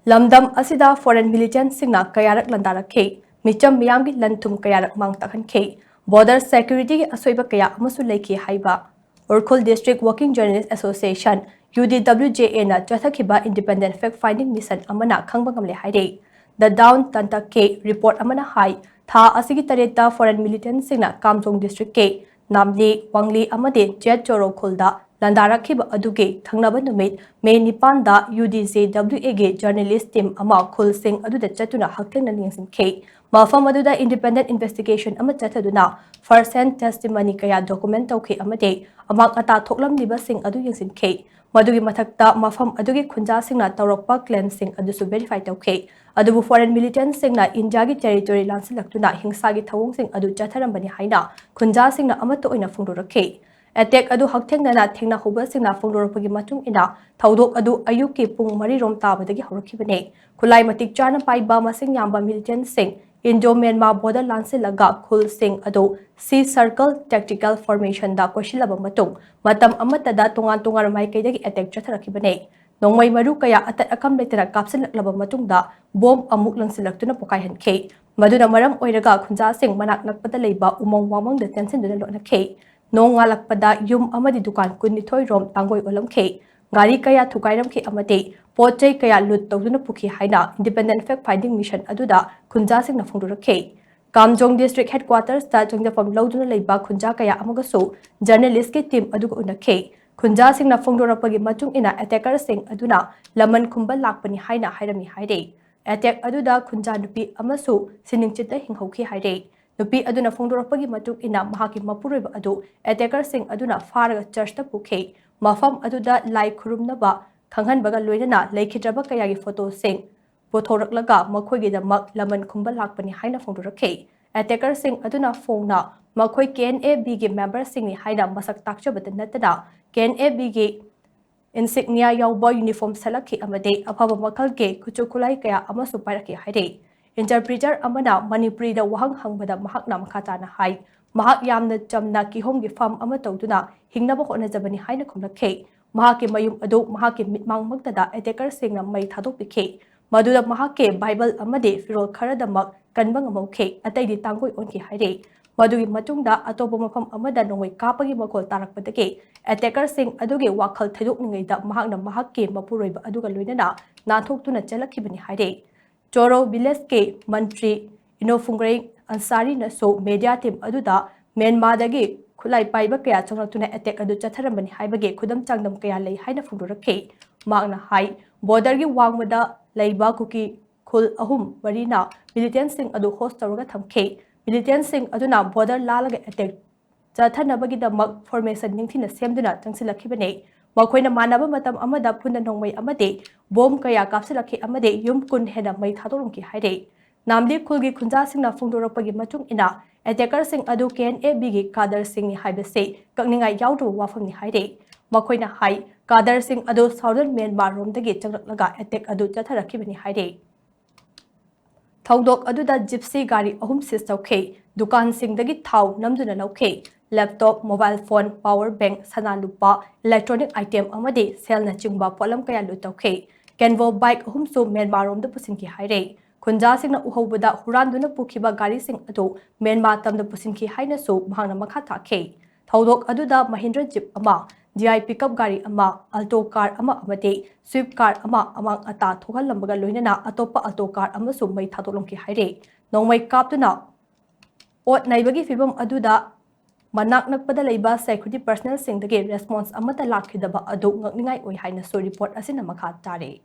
Lamdam asida foreign militant singna kayarak landarakhe micham miyamgi lanthum kayarak mang takhankhe border security asoiba kaya amasu leikhi haiba Urkhul District Working Journalist Association UDWJA na chathakhiba independent fact finding mission amana khangba ngamle haire the down tanta ke report amana hai tha asigi tareta foreign militant singna Kamjong district ke namli wangli amade jet choro khulda Landarakhiba aduge thangnaba numit May Nipanda UDJWA ge journalist team ama Khul Singh aduda chatuna hakthengna ningsin ke mafam aduda independent investigation ama chathaduna first hand testimony kaya document tawkhe amade amak ata thoklamliba sing adu yingsin ke madugi mathakta mafam adugi khunja singna tawrakpa claim sing adusu verify tawkhe adubu foreign militant singna India gi territory lansilaktuna hingsa gi thawong sing adu chatharambani haina khunja singna amato oina phungdorakhe Attack adu hakthengna thengna hoba singna phongdoropagi matung ina thaudok adu ayuki pung mari rom tabadagi horokhibane khulai matik chana paiba masing yamba militant sing Indo Myanmar border lansilaga Khul Singh adu C circle tactical formation da koshilaba matung matam amatada tongan mai kaidagi attack chatharakibane nongmai maru kaya atat akam letera kapsilaklaba matungda bomb amuk langsilaktuna pokai hankhe maduna maram oiraga khunja sing manak nakpada leiba umong wamang da tension duna lonakhe Nong ngalakpada yum amadi dukan kunithoi rom tangoi olamkhe gari kaya thukairamkhe amate pochai kaya lut tawduna pukhi haina independent fact finding mission aduda khunja singna phongdurakhe Kamjong district headquarters ta chongjapam loduna leiba khunja kaya amagasu journalist ke team aduga unakhe khunja singna phongdorapagi matung ina attacker sing aduna laman khumbal lakpani haina hairami haire attack aduda khunja nupi amasu siningchita hinghokhi haire Nupi aduna phongdorakpagi matuk ina mahaki mapuroiba adu attacker sing aduna faraga church ta pukhe mafam aduda lai khurumnaba khanghanbaga loinana leikhidaba kayagi photo sing pothoraklaga makhoigi damak laman khumba lakpani haina phongdorakhe attacker sing aduna phongna makhoi KNAB gi member sing ni haina masak takchabata natada KNAB gi insignia yauba uniform salakhi amade afaba makhal ge kuchukulai kaya amasu pairaki haire Interpreter amana Manipuri da wahang hangbada mahakna makhatana hai mahak yamna chamna kihom gi fam ama tawduna hingnaba hotna jabani haina khumlakhe mahake mayum adu mahake mitmang magtada attacker singna mai thadok pikhe maduda mahake bible amade firol kharadamak kanbang amokhe ataidi tangoi onki haire madugi matungda atopa mafam amada nongoi kapagi makol tarakpadake attacker sing aduge wakhal thadok ningai da mahakna mahake mapuroiba aduga loinana nathoktuna chalakhibani haire Choro village ke mantri Inofungrai Ansari na so media team aduda Myanmar dagi khulai paiba kaya chongatuna attack adu chatharambani haibage khudam changdam kaya lei haina phungdorakhe magna hai border gi wangmada leiba kuki khul ahum marina militant sing adu host tawraga thamkhe militant sing aduna border lalaga attack chathanabagi da mak formation ningthina semduna changsilakhibane Makoina manaba matam amada phunda nongmai amade bom kaya kapsilakhi amade yum kun hena mai thadorumki haire namdi khulgi khunja singna phungdorakpagi matung ina attacker sing adu KNAB gi kadar sing ni haibase kakningai yaudu wafamni haire makoina hai kadar sing adu southern Myanmar romdagi changraklaga attack adu chatharakhibani haire Thaudok aduda gypsy gari ahum sis tawkhe dukan singdagi thaw namduna lawkhe laptop, mobile phone, power bank, sana lupa, electronic item amade sel na chingba polam kaya lutawkhe Canvo bike humsu Myanmar rom da pusinki haire khunja singna uhobada huranduna pukhiba gari sing adu Myanmar tamda pusinki haina su bhangna makha thakhe Thaudok aduda Mahindra jeep ama GI pickup gari ama alto car ama amade swift car ama amang ata thogal lambaga loinana atopa alto car ama su mai thadolomki haire nongmai kaptuna ot naibagi fibam aduda Manak nakpada leiba security personnel singdagi response amata lakhidaba adu ngakningai oi haina so report asina makha tare